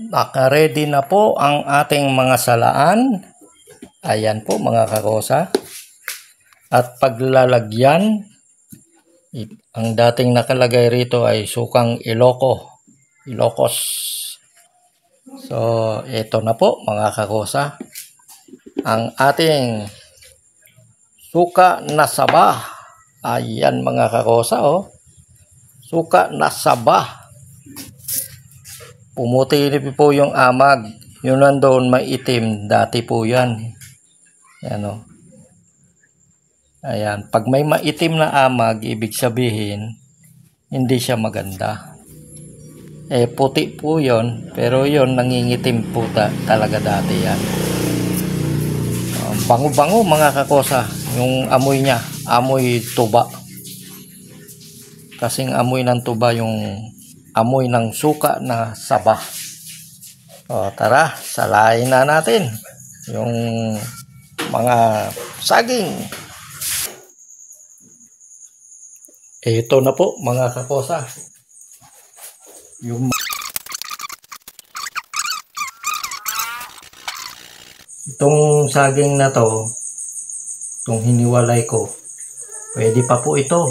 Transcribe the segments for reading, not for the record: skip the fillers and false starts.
Naka-ready na po ang ating mga salaan. Ayan po mga kakosa. At paglalagyan, ang dating nakalagay rito ay sukang Ilocos. So, ito na po mga kakosa. Ang ating suka na saba. Ayan mga kakosa, oh. Suka na saba. Pumuti po yung amag. Yung nandoon maitim, dati po yan. Ayan, o. Ayan. Pag may maitim na amag, ibig sabihin, hindi siya maganda. Puti po yon, pero yon nangingitim po talaga dati yan. Bango-bango mga kakosa. Yung amoy niya, amoy tuba. Kasing amoy ng tuba yung amoy ng suka na saba. O, tara, salain na natin yung mga saging. Ito na po mga kakosa. Itong saging na to, itong hiniwalay ko, pwede pa po ito.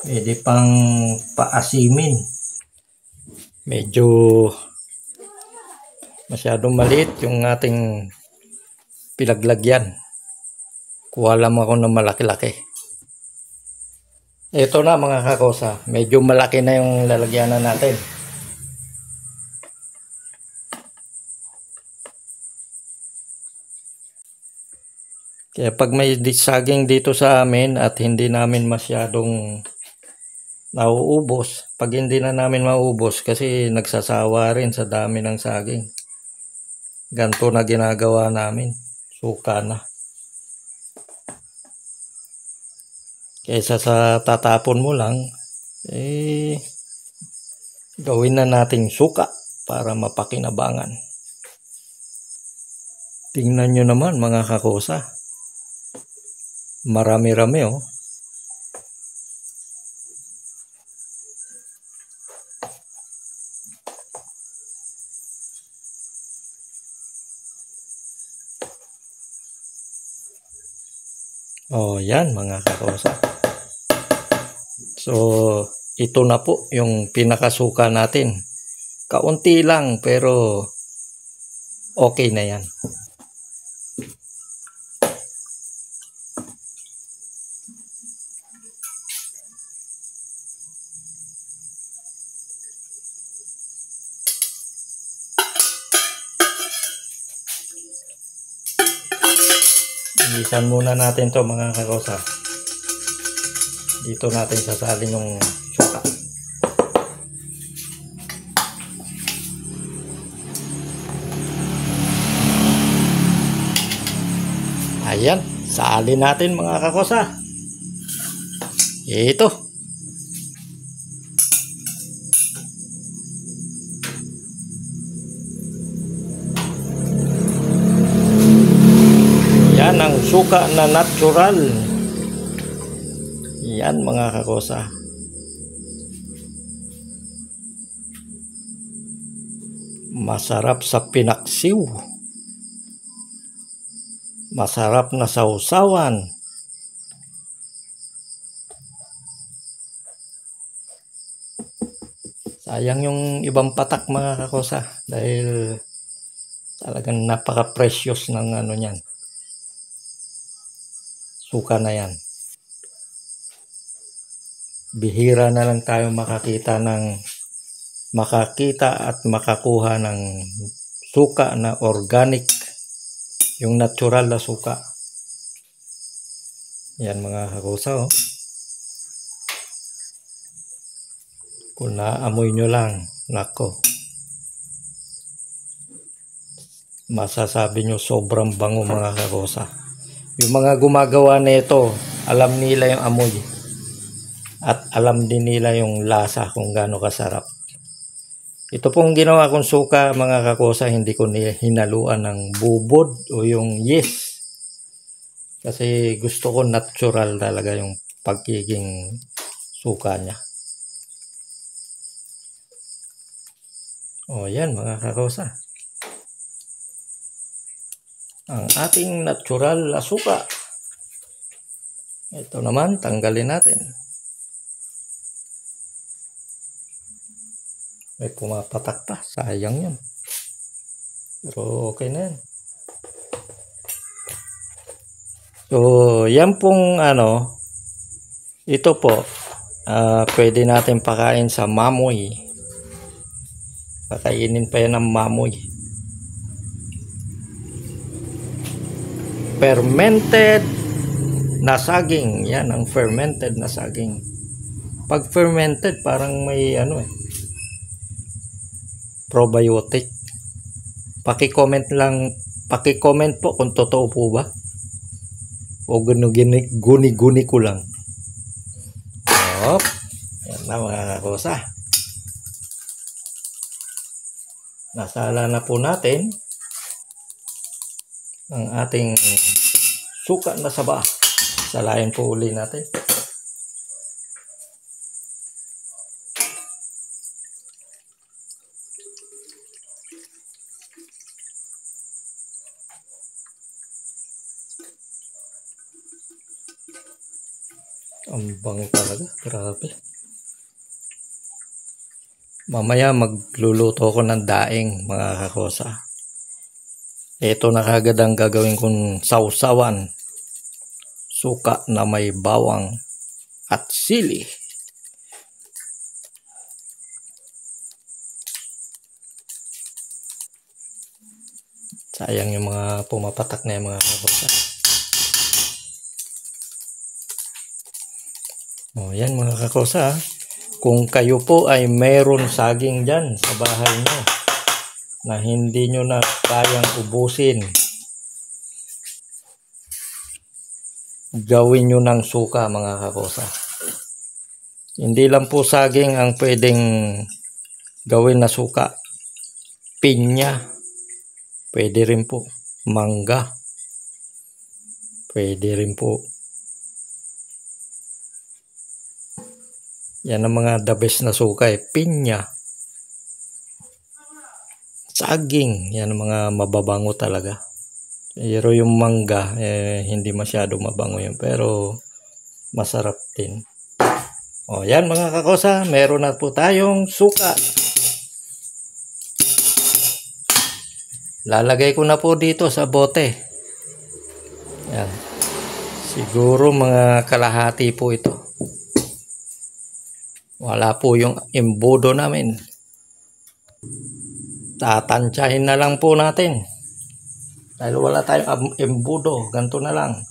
Pwede pang paasimin. Medyo masyadong maliit yung ating pinaglagyan. Kuha lang ako ng malaki-laki. Ito na mga kakosa. Medyo malaki na yung lalagyanan natin. Kaya pag may saging dito sa amin at hindi namin masyadong nauubos, pag hindi na namin mauubos kasi nagsasawa rin sa dami ng saging. Ganito na ginagawa namin. Suka na. Kaysa sa tatapon mo lang, gawin na nating suka para mapakinabangan. Tingnan nyo naman mga kakosa. Marami-rami, oh. Oh, yan mga kakosa. So, ito na po yung pinakasuka natin. Kaunti lang pero okay na yan. Isan muna natin to mga kakosa. Dito natin sasalin yung suka. Ayan, salin natin mga kakosa. Ito. Yan ang suka na natural. Yan mga kakosa. Masarap sa pinaksiw. Masarap na sausawan. Sayang yung ibang patak mga kakosa. Dahil talagang napaka-precious ng ano niyan. Suka na yan. Bihira na lang tayo makakita at makakuha ng suka na organic, yung natural na suka. Yan mga kakosa, oh. Kung naamoy nyo lang, nako, masasabi nyo sobrang bango mga kakosa. Yung mga gumagawa nito, alam nila yung amoy. At alam din nila yung lasa kung gaano kasarap. Ito pong ginawa kong suka mga kakosa, hindi ko hinaluan ng bubod o yung yes. Kasi gusto ko natural talaga yung pagiging suka niya. O yan mga kakosa. Ang ating natural na suka. Ito naman, tanggalin natin. May pumapatak pa. Sayang yun. Pero okay na yan. So, yan pong ito po, pwede natin pakain sa mamoy. Pakainin pa yan ng mamoy. Fermented na saging. Yan ang fermented na saging. Pag fermented, parang may probiotic. Paki-comment po kung totoo po ba. O guni-guni ko lang. Yan na mga kakosa. Nasala na po natin ang ating suka na saba. Salain po uli natin. Ang bango talaga, grabe. Mamaya magluluto ko ng daing mga kakosa. Ito na kagad ang gagawin kong sausawan. Suka na may bawang at sili. Sayang yung mga pumapatak na yung mga kakosa. O yan mga kakosa. Kung kayo po ay mayroon saging dyan sa bahay nyo na hindi nyo na kayang ubusin, gawin nyo ng suka mga kakosa. Hindi lang po saging ang pwedeng gawin na suka. Pinya, pwede rin po. Mangga, pwede rin po. Yan ang mga the best na suka Pinya, saging, yan ang mga mababango talaga. Pero yung mangga, hindi masyado mabango yun. Pero masarap din. O yan mga kakosa, meron na po tayong suka. Lalagay ko na po dito sa bote. Yan. Siguro mga kalahati po ito. Wala po yung embudo namin. Tatansyahin na lang po natin. Dahil wala tayong embudo. Ganito na lang.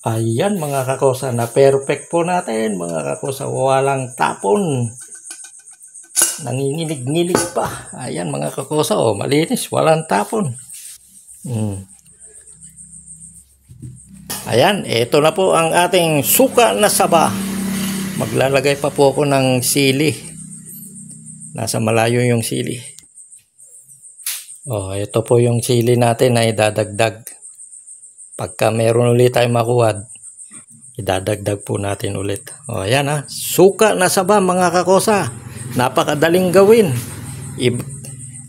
Ayan mga kakosa, na perfect po natin mga kakosa, walang tapon. Nanginginig-nginig pa. Ayan mga kakosa, malinis, walang tapon. Ayan, ito na po ang ating suka na saba. Maglalagay pa po ako ng sili. Nasa malayo yung sili. Ito po yung sili natin na idadagdag. Pagka meron ulit tayong makuha, idadagdag po natin ulit. Ayan suka na saba mga kakosa. Napakadaling gawin.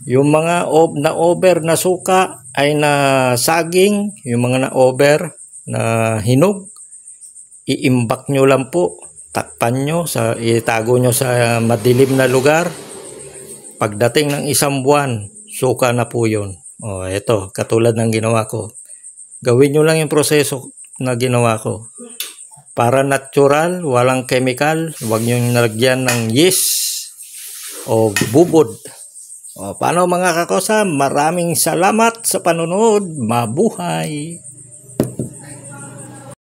Yung mga na-over na suka ay na saging, yung mga na-over na hinog, iimbak nyo lang po. Takpan nyo, itago nyo sa madilim na lugar. Pagdating ng 1 buwan, suka na po yun. Ito, katulad ng ginawa ko. Gawin nyo lang yung proseso na ginawa ko. Para natural, walang chemical, huwag nyo nalagyan ng yeast o bubod. Paano mga kakosa? Maraming salamat sa panonood. Mabuhay!